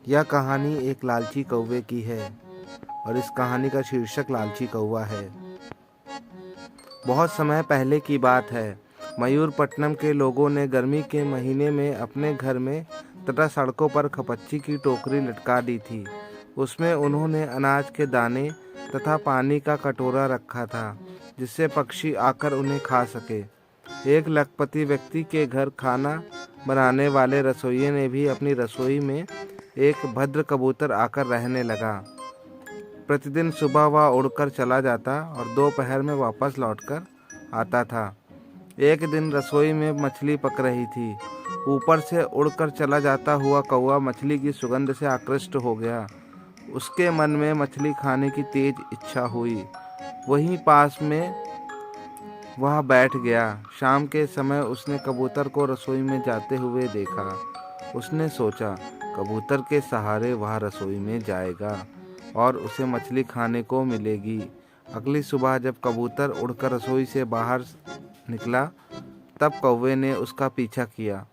यह कहानी एक लालची कौवे की है और इस कहानी का शीर्षक लालची कौवा है। बहुत समय पहले की बात है। मयूरपट्टनम के लोगों ने गर्मी के महीने में अपने घर में तथा सड़कों पर खपच्ची की टोकरी लटका दी थी। उसमें उन्होंने अनाज के दाने तथा पानी का कटोरा रखा था, जिससे पक्षी आकर उन्हें खा सके। एक लखपति व्यक्ति के घर खाना बनाने वाले रसोइये ने भी अपनी रसोई में एक भद्र कबूतर आकर रहने लगा। प्रतिदिन सुबह वह उड़कर चला जाता और दोपहर में वापस लौटकर आता था। एक दिन रसोई में मछली पक रही थी। ऊपर से उड़कर चला जाता हुआ कौवा मछली की सुगंध से आकृष्ट हो गया। उसके मन में मछली खाने की तेज इच्छा हुई। वहीं पास में वह बैठ गया। शाम के समय उसने कबूतर को रसोई में जाते हुए देखा। उसने सोचा, कबूतर के सहारे वह रसोई में जाएगा और उसे मछली खाने को मिलेगी। अगली सुबह जब कबूतर उड़कर रसोई से बाहर निकला, तब कौवे ने उसका पीछा किया।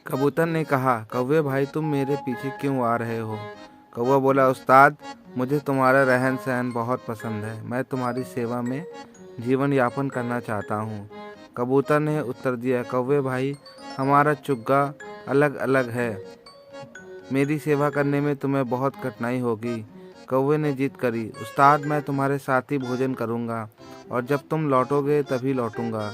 कबूतर ने कहा, कौवे भाई, तुम मेरे पीछे क्यों आ रहे हो? कौवा बोला, उस्ताद, मुझे तुम्हारा रहन सहन बहुत पसंद है। मैं तुम्हारी सेवा में जीवन यापन करना चाहता हूँ। कबूतर ने उत्तर दिया, कौवे भाई, हमारा चुग्गा अलग अलग है। मेरी सेवा करने में तुम्हें बहुत कठिनाई होगी। कौवे ने जिद करी, उस्ताद, मैं तुम्हारे साथ ही भोजन करूँगा और जब तुम लौटोगे तभी लौटूंगा।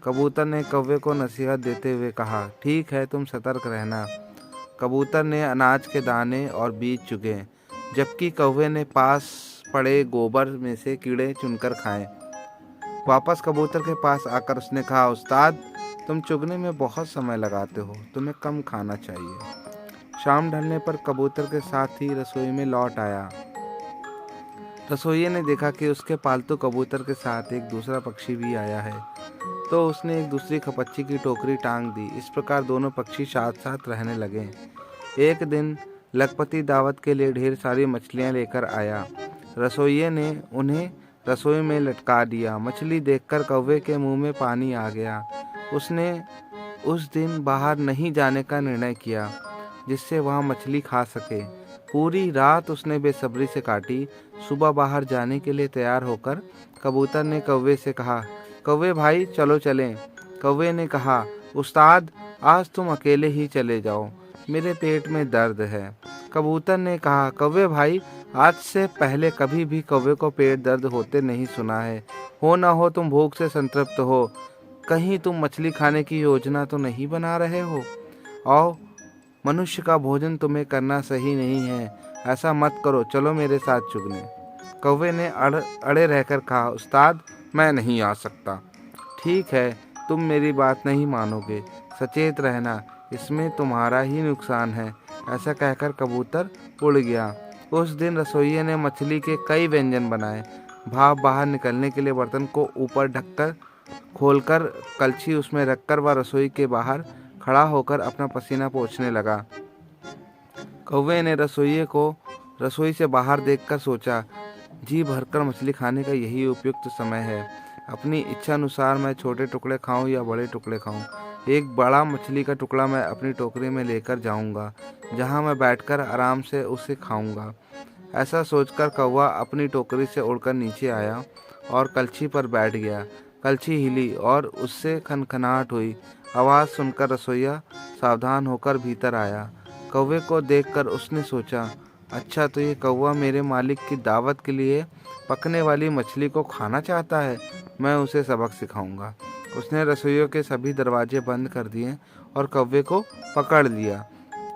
कबूतर ने कौवे को नसीहत देते हुए कहा, ठीक है, तुम सतर्क रहना। कबूतर ने अनाज के दाने और बीज चुगे, जबकि कौवे ने पास पड़े गोबर में से कीड़े चुनकर खाए। वापस कबूतर के पास आकर उसने कहा, उस्ताद, तुम चुगने में बहुत समय लगाते हो, तुम्हें कम खाना चाहिए। शाम ढलने पर कबूतर के साथ ही रसोई में लौट आया। रसोइये ने देखा कि उसके पालतू कबूतर के साथ एक दूसरा पक्षी भी आया है, तो उसने एक दूसरी खपच्ची की टोकरी टांग दी। इस प्रकार दोनों पक्षी साथ साथ रहने लगे। एक दिन लखपति दावत के लिए ढेर सारी मछलियां लेकर आया। रसोइये ने उन्हें रसोई में लटका दिया। मछली देखकर कौवे के मुंह में पानी आ गया। उसने उस दिन बाहर नहीं जाने का निर्णय किया, जिससे वह मछली खा सके। पूरी रात उसने बेसब्री से काटी। सुबह बाहर जाने के लिए तैयार होकर कबूतर ने कौवे से कहा, कौवे भाई, चलो चलें। कौवे ने कहा, उस्ताद, आज तुम अकेले ही चले जाओ, मेरे पेट में दर्द है। कबूतर ने कहा, कौवे भाई, आज से पहले कभी भी कौवे को पेट दर्द होते नहीं सुना है। हो ना हो तुम भूख से संतृप्त हो, कहीं तुम मछली खाने की योजना तो नहीं बना रहे हो? और मनुष्य का भोजन तुम्हें करना सही नहीं है, ऐसा मत करो, चलो मेरे साथ चुगने। कौवे ने अड़े रहकर कहा, उस्ताद, मैं नहीं आ सकता। ठीक है, तुम मेरी बात नहीं मानोगे, सचेत रहना, इसमें तुम्हारा ही नुकसान है। ऐसा कहकर कबूतर उड़ गया। उस दिन रसोइये ने मछली के कई व्यंजन बनाए। भाप बाहर निकलने के लिए बर्तन को ऊपर ढककर खोलकर कलछी उसमें रखकर वह रसोई के बाहर खड़ा होकर अपना पसीना पोंछने लगा। कौवे ने रसोइये को रसोई से बाहर देखकर सोचा, जी भरकर मछली खाने का यही उपयुक्त समय है। अपनी इच्छा अनुसार मैं छोटे टुकड़े खाऊं या बड़े टुकड़े खाऊं। एक बड़ा मछली का टुकड़ा मैं अपनी टोकरी में लेकर जाऊंगा, जहां मैं बैठकर आराम से उसे खाऊंगा। ऐसा सोचकर कौवा अपनी टोकरी से उड़कर नीचे आया और कलछी पर बैठ गया। कलछी हिली और उससे खनखनाहट हुई। आवाज़ सुनकर रसोइया सावधान होकर भीतर आया। कौवे को देखकर उसने सोचा, अच्छा, तो ये कौवा मेरे मालिक की दावत के लिए पकने वाली मछली को खाना चाहता है। मैं उसे सबक सिखाऊंगा। उसने रसोइयों के सभी दरवाजे बंद कर दिए और कौवे को पकड़ लिया।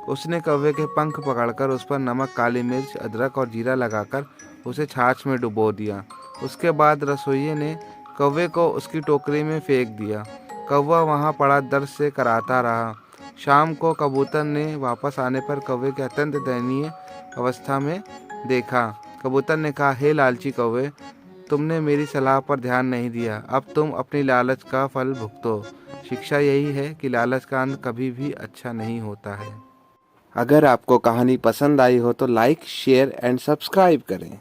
उसने कौवे के पंख पकड़कर उस पर नमक, काली मिर्च, अदरक और जीरा लगाकर उसे छाछ में डुबो दिया। उसके बाद रसोइये ने कौवे को उसकी टोकरी में फेंक दिया। कौवा वहाँ पड़ा दर्द से कराहता रहा। शाम को कबूतर ने वापस आने पर कौवे के अत्यंत दयनीय अवस्था में देखा। कबूतर ने कहा, हे लालची कौवे, तुमने मेरी सलाह पर ध्यान नहीं दिया। अब तुम अपनी लालच का फल भुगतो। शिक्षा यही है कि लालच का अंत कभी भी अच्छा नहीं होता है। अगर आपको कहानी पसंद आई हो तो लाइक, शेयर एंड सब्सक्राइब करें।